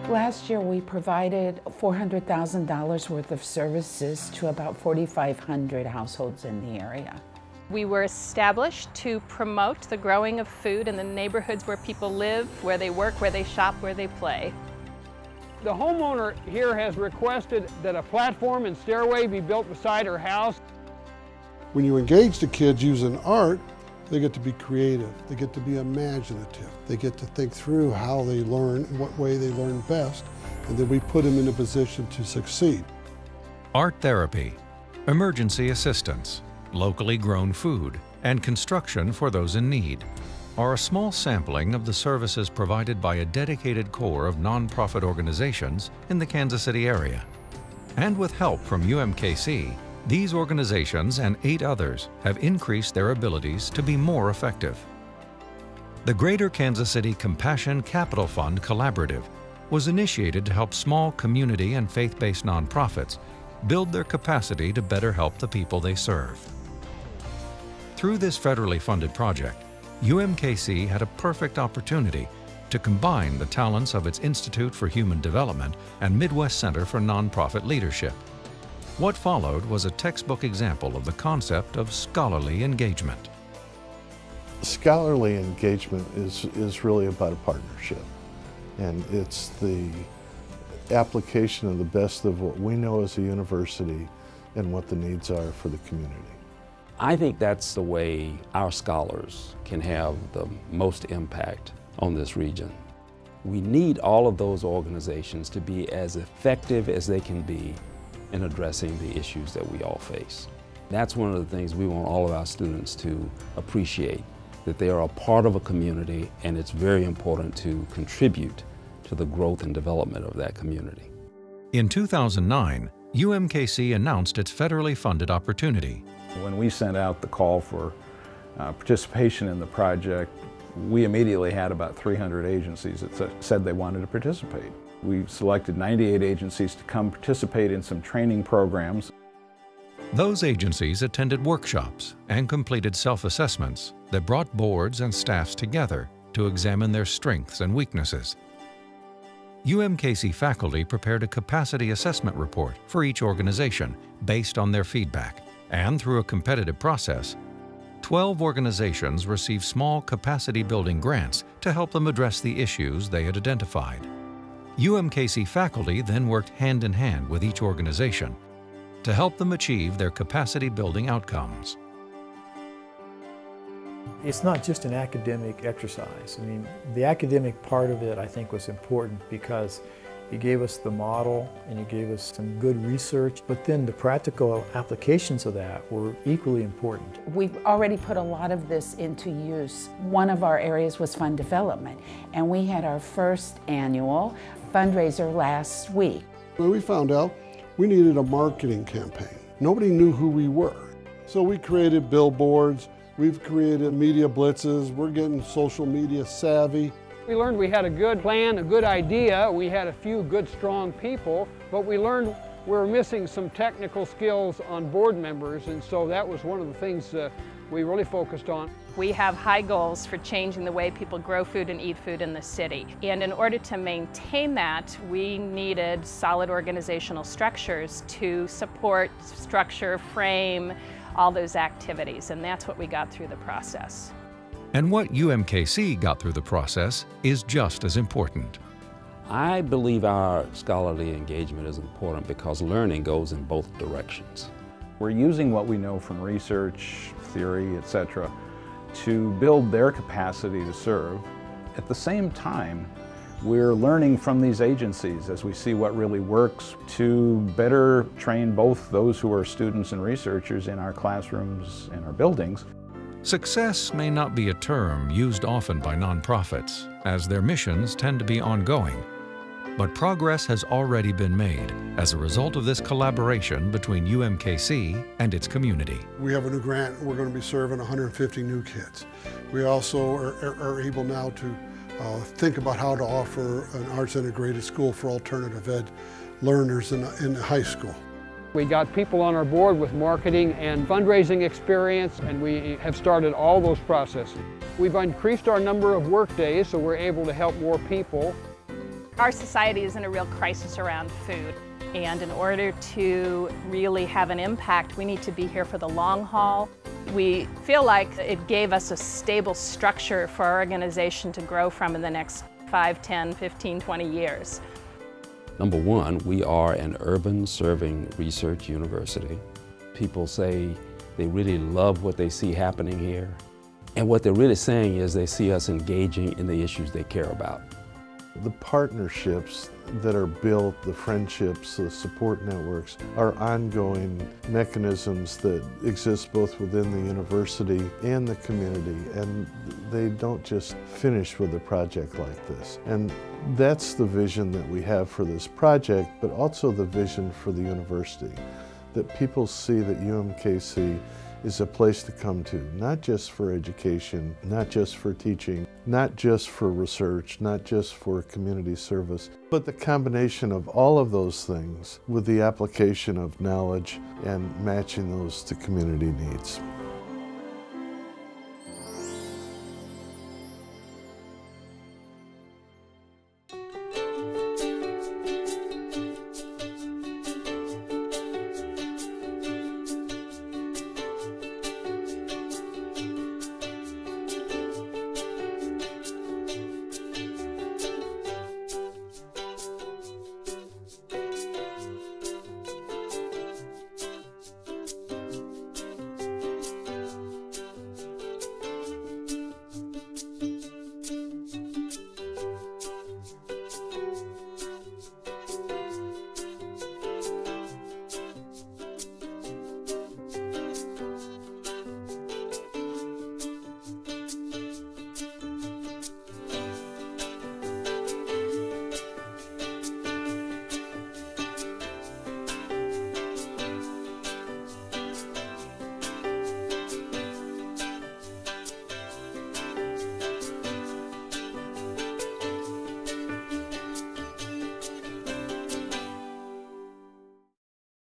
Last year we provided $400,000 worth of services to about 4,500 households in the area. We were established to promote the growing of food in the neighborhoods where people live, where they work, where they shop, where they play. The homeowner here has requested that a platform and stairway be built beside her house. When you engage the kids using art, they get to be creative, they get to be imaginative, they get to think through how they learn and what way they learn best, and then we put them in a position to succeed. Art therapy, emergency assistance, locally grown food, and construction for those in need are a small sampling of the services provided by a dedicated core of nonprofit organizations in the Kansas City area. And with help from UMKC, these organizations and 8 others have increased their abilities to be more effective. The Greater Kansas City Compassion Capital Fund Collaborative was initiated to help small community and faith-based nonprofits build their capacity to better help the people they serve. Through this federally funded project, UMKC had a perfect opportunity to combine the talents of its Institute for Human Development and Midwest Center for Nonprofit Leadership. What followed was a textbook example of the concept of scholarly engagement. Scholarly engagement is really about a partnership, and it's the application of the best of what we know as a university and what the needs are for the community. I think that's the way our scholars can have the most impact on this region. We need all of those organizations to be as effective as they can be in addressing the issues that we all face. That's one of the things we want all of our students to appreciate, that they are a part of a community, and it's very important to contribute to the growth and development of that community. In 2009, UMKC announced its federally funded opportunity. When we sent out the call for participation in the project, we immediately had about 300 agencies that said they wanted to participate. We selected 98 agencies to come participate in some training programs. Those agencies attended workshops and completed self-assessments that brought boards and staffs together to examine their strengths and weaknesses. UMKC faculty prepared a capacity assessment report for each organization based on their feedback, and through a competitive process, 12 organizations received small capacity building grants to help them address the issues they had identified. UMKC faculty then worked hand in hand with each organization to help them achieve their capacity building outcomes. It's not just an academic exercise. I mean, the academic part of it I think was important because it gave us the model and it gave us some good research, but then the practical applications of that were equally important. We've already put a lot of this into use. One of our areas was fund development, and we had our first annual fundraiser last week. When we found out we needed a marketing campaign. Nobody knew who we were. So we created billboards, we've created media blitzes, we're getting social media savvy. We learned we had a good plan, a good idea. We had a few good, strong people, but we learned we were missing some technical skills on board members, and so that was one of the things we really focused on. We have high goals for changing the way people grow food and eat food in the city. And in order to maintain that, we needed solid organizational structures to support, structure, frame all those activities, and that's what we got through the process. And what UMKC got through the process is just as important. I believe our scholarly engagement is important because learning goes in both directions. We're using what we know from research, theory, etc., to build their capacity to serve. At the same time, we're learning from these agencies as we see what really works to better train both those who are students and researchers in our classrooms and our buildings. Success may not be a term used often by nonprofits, as their missions tend to be ongoing. But progress has already been made as a result of this collaboration between UMKC and its community. We have a new grant. We're going to be serving 150 new kids. We also are able now to think about how to offer an arts integrated school for alternative ed learners in high school. We got people on our board with marketing and fundraising experience, and we have started all those processes. We've increased our number of work days, so we're able to help more people. Our society is in a real crisis around food, and in order to really have an impact, we need to be here for the long haul. We feel like it gave us a stable structure for our organization to grow from in the next 5, 10, 15, 20 years. Number one, we are an urban serving research university. People say they really love what they see happening here. And what they're really saying is they see us engaging in the issues they care about. The partnerships that are built, the friendships, the support networks, are ongoing mechanisms that exist both within the university and the community, and they don't just finish with a project like this. And that's the vision that we have for this project, but also the vision for the university, that people see that UMKC is a place to come to, not just for education, not just for teaching, not just for research, not just for community service, but the combination of all of those things with the application of knowledge and matching those to community needs.